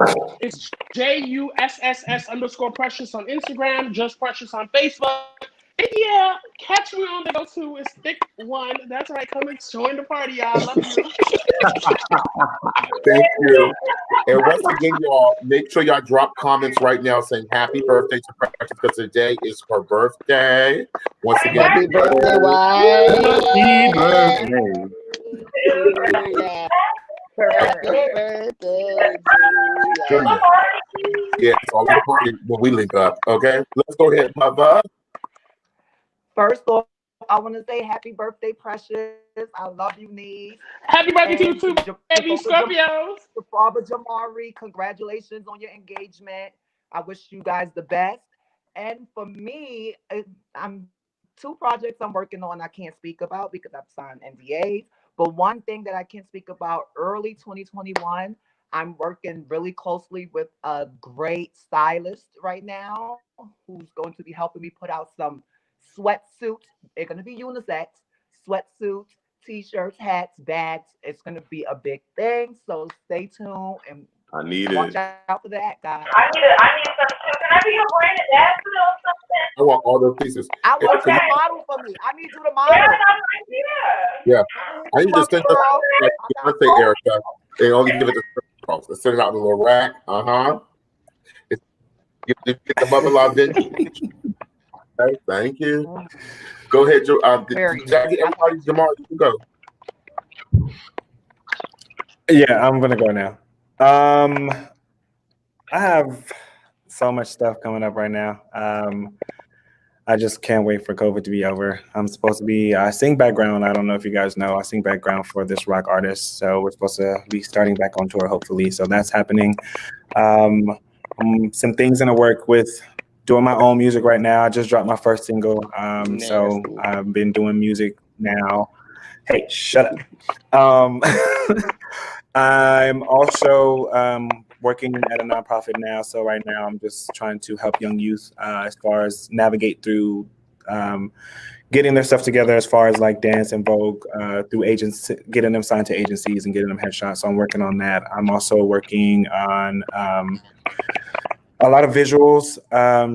it's JUSSS_Precious on Instagram, Just Precious on Facebook. And yeah, catch me on the go to. It's Thick One. That's right. Come and join the party, y'all. Love you. Thank you. And once again, y'all, make sure y'all drop comments right now saying happy birthday to Precious because today is her birthday. Once again, Happy birthday, wife. Happy birthday. Yeah. Happy birthday to Junior. Yeah, it's all the party when we link up. Okay, let's go ahead, Mother. First off, I want to say happy birthday, Precious. I love you, niece. Happy birthday to you And too, baby Scorpios. to Father Jamari, congratulations on your engagement. I wish you guys the best. And for me, I'm 2 projects I'm working on I can't speak about because I've signed NDAs. But one thing that I can speak about, early 2021, I'm working really closely with a great stylist right now who's going to be helping me put out some sweatsuits. They're going to be unisex, sweatsuits, t-shirts, hats, bags. It's going to be a big thing. So stay tuned and I need watch it. out for that, guys. I need some too. Can I be your brand ambassador or something? I want all those pieces. I want you Okay. to model for me. I need you to Yeah, model. yeah. I need to send us like Beyonce, Erica. They only give it to girls. Let's send it out in a little rack. Get the mobilize vintage. Okay, thank you. Go ahead, Joe. Jackie, everybody, Jamari, you go. Yeah, I'm gonna go now. I have so much stuff coming up right now. I just can't wait for COVID to be over. I'm supposed to be, I sing background. I don't know if you guys know, I sing background for this rock artist. So we're supposed to be starting back on tour, hopefully. So that's happening. Some things in the work with doing my own music right now. I just dropped my first single. So I've been doing music now. Hey, shut up. I'm also working at a nonprofit now. So right now I'm just trying to help young youth as far as navigate through getting their stuff together as far as like dance and Vogue through agents, getting them signed to agencies and getting them headshots. So I'm working on that. I'm also working on a lot of visuals,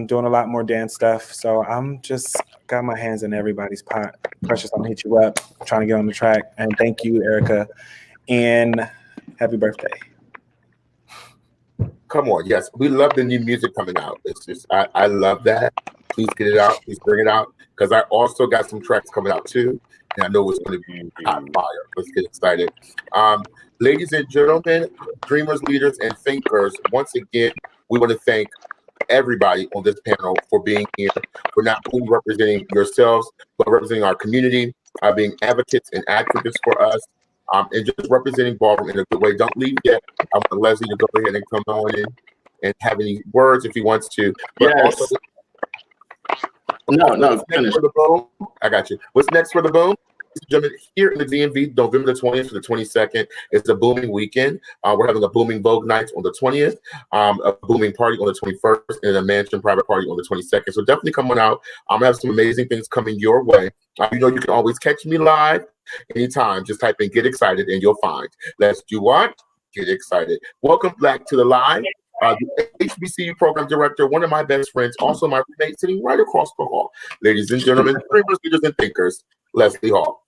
doing a lot more dance stuff. So I'm just got my hands in everybody's pot. Precious, I'm gonna hit you up, trying to get on the track. And thank you, Erica. And happy birthday. Come on, yes, we love the new music coming out. It's just, I love that. Please get it out. Please bring it out because I also got some tracks coming out too, and I know it's going to be hot fire. Let's get excited. Ladies and gentlemen, dreamers, leaders, and thinkers. Once again, we want to thank everybody on this panel for being here, for not only representing yourselves, but representing our community, being advocates and activists for us. And just representing Ballroom in a good way. Don't leave yet. I want Leslie to go ahead and come on in and have any words if he wants to. But Yes. also, No, finish. for the boom. I got you. What's next for the boom? Here in the DMV, November the 20th to the 22nd, it's a booming weekend. We're having a booming Vogue night on the 20th, a booming party on the 21st, and a mansion private party on the 22nd. So definitely come on out. I'm gonna have some amazing things coming your way. You know, you can always catch me live anytime. Just type in "Get Excited" and you'll find. Let's do what? Get excited. Welcome back to the live. The HBCU program director, one of my best friends, also my roommate, sitting right across the hall. Ladies and gentlemen, dreamers, leaders, and thinkers, Leslie Hall.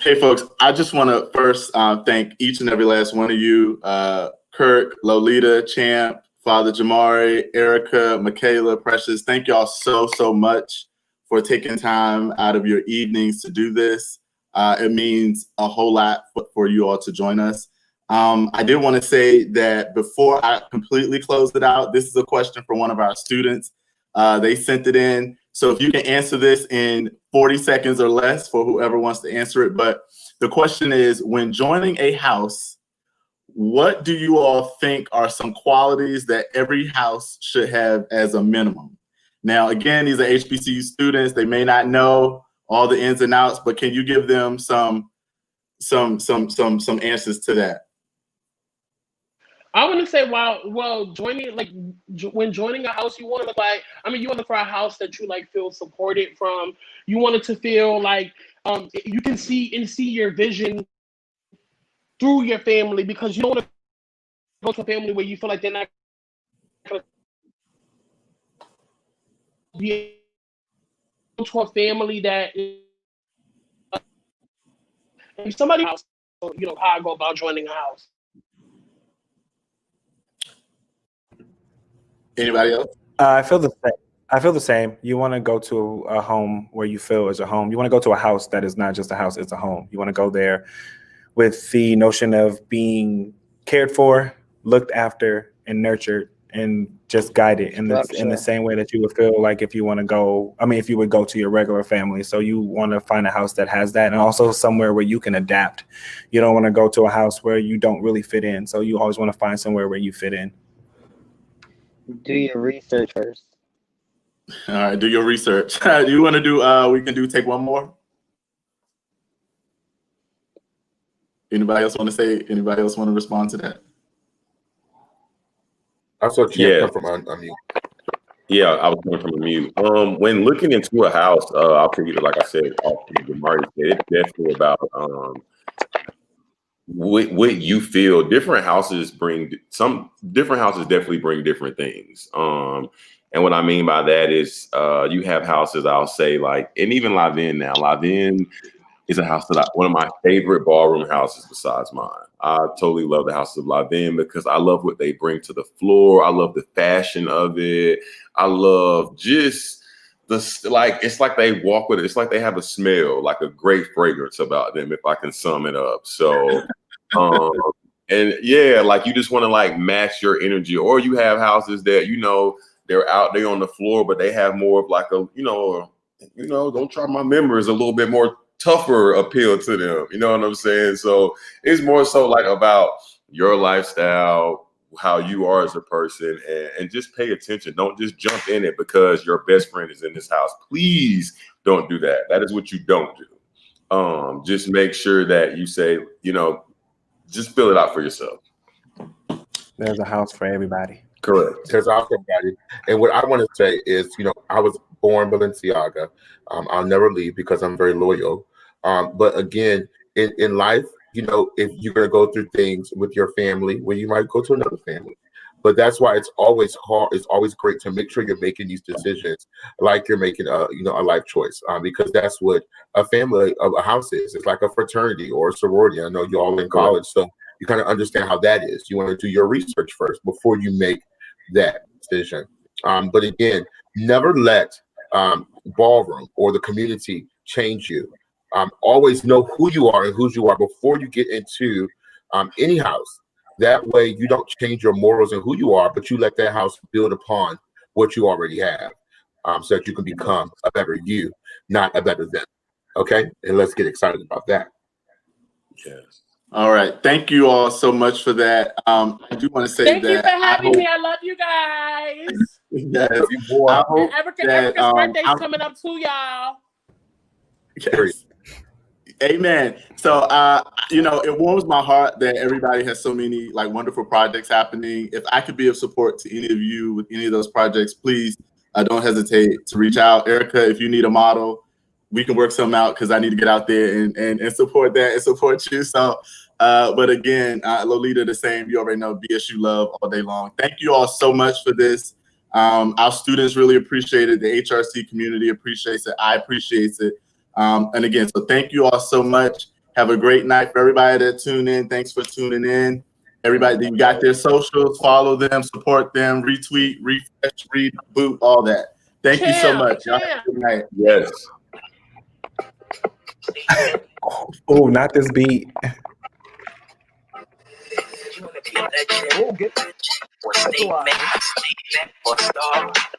Hey, folks, I just want to first thank each and every last one of you, Kirk, Lolita, Champ, Father Jamari, Erica, Makaylah, Precious. Thank y'all so much for taking time out of your evenings to do this. It means a whole lot for you all to join us. I did want to say that before I completely close it out, this is a question for one of our students. They sent it in. So if you can answer this in 40 seconds or less for whoever wants to answer it. But the question is, when joining a house, what do you all think are some qualities that every house should have as a minimum? Now, again, these are HBCU students. They may not know all the ins and outs, but can you give them some answers to that? I want to say, joining, when joining a house, you want to look like, you want to look for a house that you like feel supported from. You want it to feel like you can see your vision through your family, because you don't want to go to a family where you feel like they're not going to be to a family that is somebody else. You know how I go about joining a house. Anybody else? I feel the same. I feel the same. You want to go to a home where you feel is a home. You want to go to a house that is not just a house, it's a home. You want to go there with the notion of being cared for, looked after, and nurtured, and just guided in the same way that you would feel like if you want to go, if you would go to your regular family. So you want to find a house that has that, and also somewhere where you can adapt. You don't want to go to a house where you don't really fit in. So you always want to find somewhere where you fit in. Do your research first. All right, do your research. Do you want to do, take one more? Anybody else want to respond to that? I saw Jim come from unmute. Yeah, I was coming from a mute. When looking into a house, I'll tell you, like I said, Jamari said, it's definitely about what you feel. Different houses definitely bring different things. And what I mean by that is you have houses, I'll say, like, and even Lanvin now. Lanvin is a house that one of my favorite ballroom houses besides mine. I totally love the house of Lanvin because I love what they bring to the floor. I love the fashion of it. I love just it's like they walk with it. It's like they have a smell, like a great fragrance about them, if I can sum it up. So, and yeah, like you just want to like match your energy. Or you have houses that, they're out there on the floor, but they have more of like don't try my members, a little bit more tougher appeal to them. You know what I'm saying? So it's more so like about your lifestyle, how you are as a person, and just pay attention. Don't just jump in it because your best friend is in this house. Please don't do that. That is what you don't do. Just make sure that you say, just fill it out for yourself. There's a house for everybody. Correct. There's also everybody. And what I want to say is, I was born Balenciaga. I'll never leave because I'm very loyal. But again, in life, if you're going to go through things with your family, well, you might go to another family. But that's why it's always hard. It's always great to make sure you're making these decisions like you're making a life choice, because that's what a family of a house is. It's like a fraternity or a sorority. I know you're all in college, so you kind of understand how that is. You want to do your research first before you make that decision. But again, never let ballroom or the community change you. Always know who you are and whose you are before you get into any house. That way you don't change your morals and who you are, but you let that house build upon what you already have, so that you can become a better you, not a better them. Okay? And let's get excited about that. Yes. All right. Thank you all so much for that. I do want to say Thank you for having me. I love you guys. Yes. I hope Erica's birthday's coming up too, y'all. Yes. Amen. So, it warms my heart that everybody has so many wonderful projects happening. If I could be of support to any of you with any of those projects, please don't hesitate to reach out. Erica, if you need a model, we can work something out because I need to get out there and support that and support you. So, but again, Lolita, the same. You already know BSU love all day long. Thank you all so much for this. Our students really appreciate it. The HRC community appreciates it. I appreciate it. And again, so thank you all so much. Have a great night for everybody that tuned in. Thanks for tuning in. Everybody that got their socials, follow them, support them, retweet, refresh, reboot, all that. Thank you so much. Y'all have a good night. Yes. Oh, not this beat. Oh, get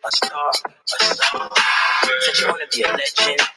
A star. Said you wanna be a legend.